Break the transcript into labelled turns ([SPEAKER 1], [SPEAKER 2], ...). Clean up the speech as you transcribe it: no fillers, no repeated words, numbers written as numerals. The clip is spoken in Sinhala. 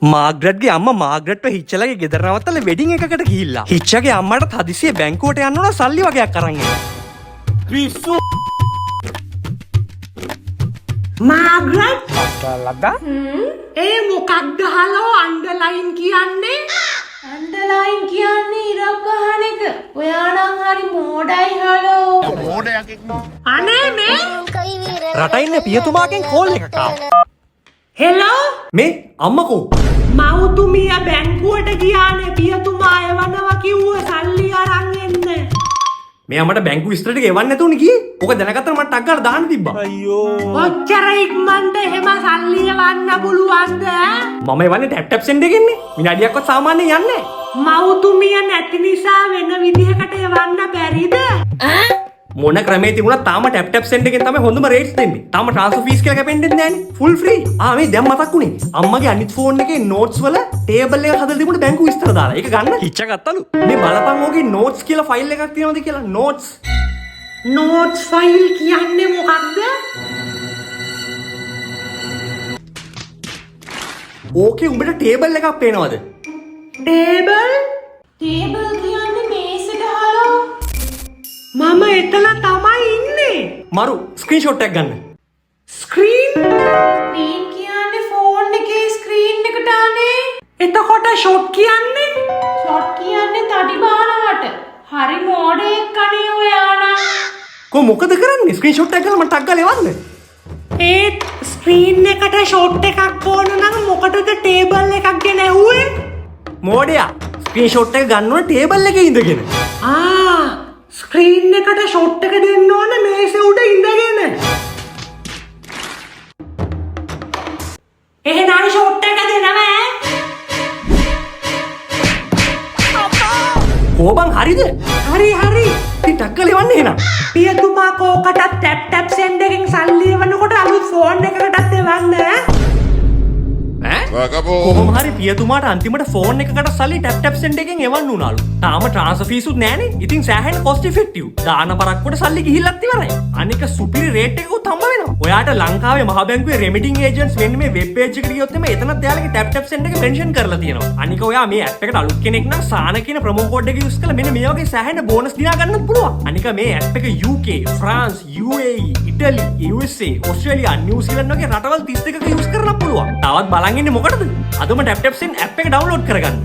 [SPEAKER 1] මාග්‍රට්ගේ අම්මා මාග්‍රට්ව හිච්චලගේ ගෙදර නවත්තලා වෙඩින් එකකට ගිහිල්ලා. හිච්චගේ අම්මට හදිසියෙ බැංකුවට යන්න ඕන සල්ලි වගේක් අරන් එන්න. පිස්සු.
[SPEAKER 2] මාග්‍රට්
[SPEAKER 1] අත්තලදා?
[SPEAKER 2] ඒ මොකක්ද හලෝ අන්ඩර්ලයින් කියන්නේ?
[SPEAKER 3] අන්ඩර්ලයින් කියන්නේ ඉරක් ගහන එක. ඔයා නම් හරි මෝඩයි හලෝ.
[SPEAKER 4] මෝඩයක් එක්ක.
[SPEAKER 2] අනේ මේ
[SPEAKER 1] රට ඉන්න පියතුමාගෙන් කෝල් එකක් ආවා.
[SPEAKER 2] හෙලෝ
[SPEAKER 1] මේ අම්මකෝ
[SPEAKER 2] මව්තුමිය බැංකුවට ගියානේ පියතුමා එවනවා කිව්ව සල්ලි අරන් එන්න.
[SPEAKER 1] මේ අම්මට බැංකු විස්තර ටික එවන්න නැතුණේ කී. ඔක දැනගත්තම මට ටක් ගාලා දාන්න තිබ්බා. අයියෝ.
[SPEAKER 2] ඔච්චර ඉක්මනට එහෙම සල්ලි එවන්න පුළුවන්ද?
[SPEAKER 1] මම එවන්නේ ටැප් ටැප් සෙන්ඩ් එකෙන්නේ. විනාඩියක්වත් සාමාන්‍යයෙන් යන්නේ නැහැ.
[SPEAKER 2] මව්තුමිය නැති නිසා වෙන විදිහකට එවන්න බැරිද?
[SPEAKER 1] මොන ක්‍රමේ තිබුණා තාම ටැප් ටැප් සෙන්ඩ් එකෙන් තමයි හොඳම රේට්ස් දෙන්නේ. තාම ට්‍රාන්ස්ෆර් ෆීස් කියලා කැපෙන්නේ නැහැනේ. Full free. මේ දැන් මතක් වුණේ. අම්මගේ අනිත් ෆෝන් එකේ නෝට්ස් වල ටේබල් එක හදලා තිබුණ බැංකු විස්තර දාලා. ඒක ගන්න. කිච්ච ගත්තලු. මේ බලපන් ඕකේ නෝට්ස් කියලා ෆයිල් එකක් තියෙනවද කියලා. නෝට්ස්.
[SPEAKER 2] නෝට්ස් ෆයිල් කියන්නේ මොකක්ද?
[SPEAKER 1] ඕකේ උඹට ටේබල් එකක් පේනවද?
[SPEAKER 2] ටේබල්?
[SPEAKER 3] ටේබල් කියන්නේ මේසෙට හලෝ.
[SPEAKER 2] මම එතන තමයි ඉන්නේ.
[SPEAKER 1] මරු ස්ක්‍රීන්ෂොට් එකක් ගන්න.
[SPEAKER 2] ස්ක්‍රීන්?
[SPEAKER 3] ස්ක්‍රීන් කියන්නේ ෆෝන් එකේ ස්ක්‍රීන් එකට අනේ.
[SPEAKER 2] එතකොට ෂොට් කියන්නේ?
[SPEAKER 3] ෂොට් කියන්නේ තඩි බානවට. හරි මෝඩෙක් අනේ ඔයා නම්.
[SPEAKER 1] කො මොකද කරන්නේ? ස්ක්‍රීන්ෂොට් එකක් ගන්න මට ටක් ගාලා එවන්න.
[SPEAKER 2] ඒත් ස්ක්‍රීන් එකට ෂොට් එකක් ඕන නම් මොකටද ටේබල් එකක් ගෙන ඇහුවේ?
[SPEAKER 1] මෝඩයා ස්ක්‍රීන්ෂොට් එක ගන්න ඕන ටේබල් එකේ ඉඳගෙන.
[SPEAKER 2] ස්ක්‍රීන් එකට ෂොට් එක දෙන්න ඕන මේසෙ උඩ ඉඳගෙන. එහෙනම් ෂොට් එක දෙනවා ඈ.
[SPEAKER 1] කොබන් හරිද?
[SPEAKER 2] හරි හරි.
[SPEAKER 1] ඉතින් ටක් ගාලා එවන්න එහෙනම්.
[SPEAKER 2] පියතුමා කෝකටත් ටැප් ටැප් සෙන්ඩ් එකෙන් සල්ලි එවනකොට අලුත් ෆෝන් එකකටත් එවන්න ඈ.
[SPEAKER 1] කොහොම හරි පියතුමාට අන්තිමට ෆෝන් එකකට සල්ලි ටැප් ටැප් සෙන්ඩ් එකෙන් එවන්න උනාලු. තාම ට්‍රාන්ස්ෆර් ෆීසුත් නැහනේ. ඉතින් සෑහෙන කොස්ට් ඉෆෙක්ටිව්. දාන පරක්කුවට සල්ලි ගිහිල්ලත් ඉවරයි. අනික සුපිරි රේට් එකකුත් හම්බ වෙනවා. ඔයාට ලංකාවේ මහ බැංකුවේ රෙමිටිං ඒජන්ට්ස් වෙන්න මේ වෙබ් පේජ් එකට ගියොත් එමේ එතනත් එයාලගේ ටැප් ටැප් සෙන්ඩ් එක මෙන්ෂන් කරලා තියෙනවා. අනික ඔයා මේ ඇප් එකට අලුත් කෙනෙක් නම් සාන කියන ප්‍රොමෝ කෝඩ් එක යූස් කරලා මෙන්න මේ වගේ සෑහෙන බෝනස් දිනා ගන්නත් පුළුවන්. අනික මේ ඇප් එක UK, France, UAE, Italy, USA, Australia, New Zealand වගේ රටවල් 32ක යූස් කරලා පුළුවන්. තවත් බලන් ඉන්නේ මොකටද? අදම ටැප් ටැප් සෙන්ඩ් ඇප් එක ඩවුන්ලෝඩ් කරගන්න.